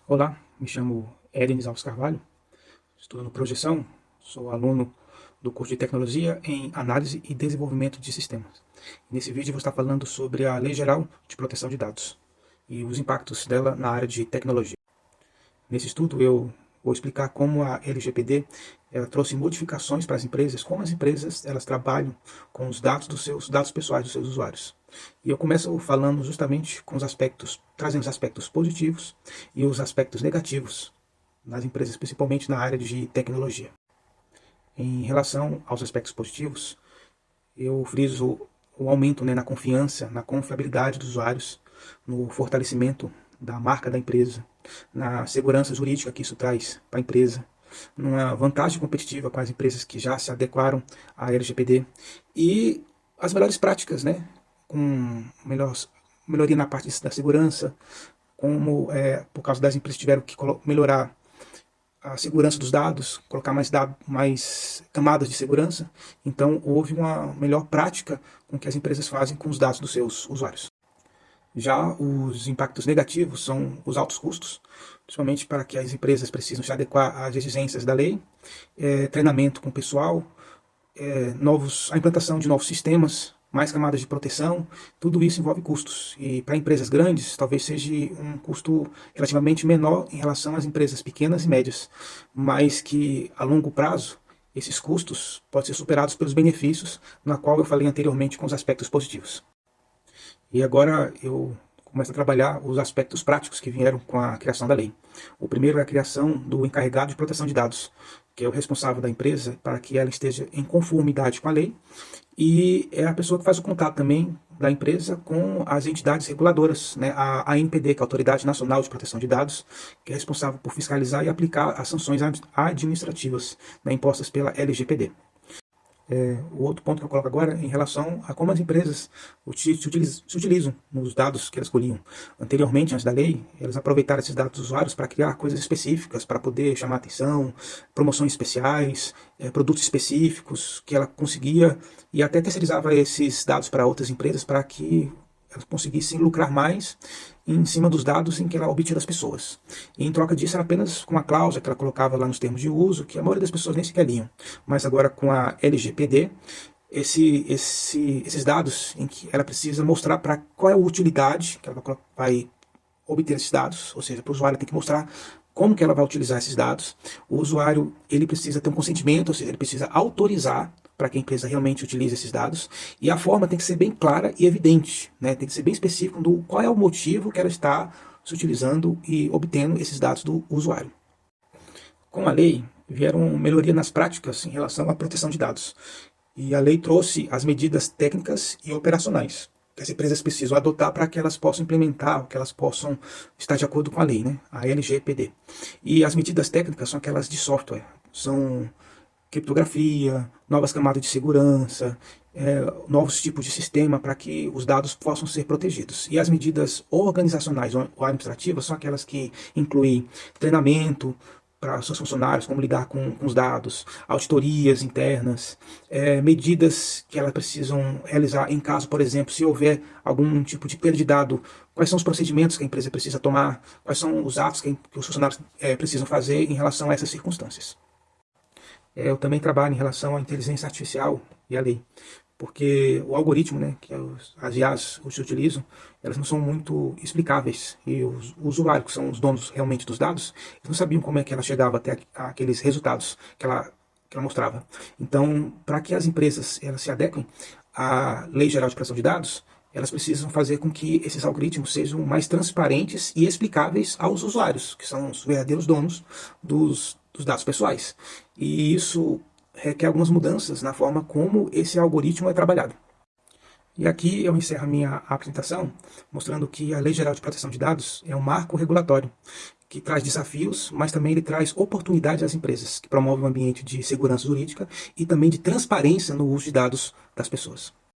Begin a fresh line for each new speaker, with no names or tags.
Olá, me chamo Edenis Alves Carvalho, estudo no Projeção, sou aluno do curso de Tecnologia em Análise e Desenvolvimento de Sistemas. Nesse vídeo eu vou estar falando sobre a Lei Geral de Proteção de Dados e os impactos dela na área de tecnologia. Nesse estudo eu vou explicar como a LGPD trouxe modificações para as empresas, como as empresas elas trabalham com os dados dos seus dados pessoais dos seus usuários. E eu começo falando justamente com os aspectos, trazendo os aspectos positivos e os aspectos negativos nas empresas, principalmente na área de tecnologia. Em relação aos aspectos positivos, eu friso o aumento na confiança, na confiabilidade dos usuários, no fortalecimento da marca da empresa, na segurança jurídica que isso traz para a empresa, numa vantagem competitiva com as empresas que já se adequaram à LGPD e as melhores práticas, né, com melhoria na parte da segurança, como por causa das empresas tiveram que melhorar a segurança dos dados, colocar mais camadas de segurança, então houve uma melhor prática com que as empresas fazem com os dados dos seus usuários. Já os impactos negativos são os altos custos, principalmente para que as empresas precisam se adequar às exigências da lei, treinamento com o pessoal, a implantação de novos sistemas, mais camadas de proteção, tudo isso envolve custos. E para empresas grandes, talvez seja um custo relativamente menor em relação às empresas pequenas e médias, mas que a longo prazo, esses custos podem ser superados pelos benefícios, na qual eu falei anteriormente com os aspectos positivos. E agora eu começo a trabalhar os aspectos práticos que vieram com a criação da lei. O primeiro é a criação do encarregado de proteção de dados, que é o responsável da empresa para que ela esteja em conformidade com a lei, e é a pessoa que faz o contato também da empresa com as entidades reguladoras, né? A ANPD, que é a Autoridade Nacional de Proteção de Dados, que é responsável por fiscalizar e aplicar as sanções administrativas, né, impostas pela LGPD. O outro ponto que eu coloco agora é em relação a como as empresas se utilizam nos dados que elas colhiam. Anteriormente, antes da lei, elas aproveitaram esses dados dos usuários para criar coisas específicas, para poder chamar atenção, promoções especiais, produtos específicos que ela conseguia, e até terceirizava esses dados para outras empresas para que elas conseguissem lucrar mais em cima dos dados em que ela obtinha das pessoas. E em troca disso era apenas com uma cláusula que ela colocava lá nos termos de uso, que a maioria das pessoas nem sequer liam. Mas agora com a LGPD, esses dados em que ela precisa mostrar para qual é a utilidade que ela vai obter esses dados, ou seja, para o usuário tem que mostrar como que ela vai utilizar esses dados. O usuário ele precisa ter um consentimento, ou seja, ele precisa autorizar para que a empresa realmente utilize esses dados, e a forma tem que ser bem clara e evidente, né? Tem que ser bem específico do qual é o motivo que ela está se utilizando e obtendo esses dados do usuário. Com a lei, vieram melhoria nas práticas em relação à proteção de dados, e a lei trouxe as medidas técnicas e operacionais que as empresas precisam adotar para que elas possam implementar, que elas possam estar de acordo com a lei, né? A LGPD. E as medidas técnicas são aquelas de software, são criptografia, novas camadas de segurança, novos tipos de sistema para que os dados possam ser protegidos. E as medidas organizacionais ou administrativas são aquelas que incluem treinamento para seus funcionários, como lidar com os dados, auditorias internas, medidas que elas precisam realizar em caso, por exemplo, se houver algum tipo de perda de dado, quais são os procedimentos que a empresa precisa tomar, quais são os atos que os funcionários precisam fazer em relação a essas circunstâncias. Eu também trabalho em relação à inteligência artificial e à lei, porque o algoritmo, né, que as IAs se utilizam, elas não são muito explicáveis, e os usuários, que são os donos realmente dos dados, eles não sabiam como é que ela chegava até aqueles resultados que ela mostrava. Então, para que as empresas elas se adequem à Lei Geral de Proteção de Dados, elas precisam fazer com que esses algoritmos sejam mais transparentes e explicáveis aos usuários, que são os verdadeiros donos dos dados pessoais. E isso requer algumas mudanças na forma como esse algoritmo é trabalhado. E aqui eu encerro a minha apresentação mostrando que a Lei Geral de Proteção de Dados é um marco regulatório que traz desafios, mas também ele traz oportunidades às empresas, que promove um ambiente de segurança jurídica e também de transparência no uso de dados das pessoas.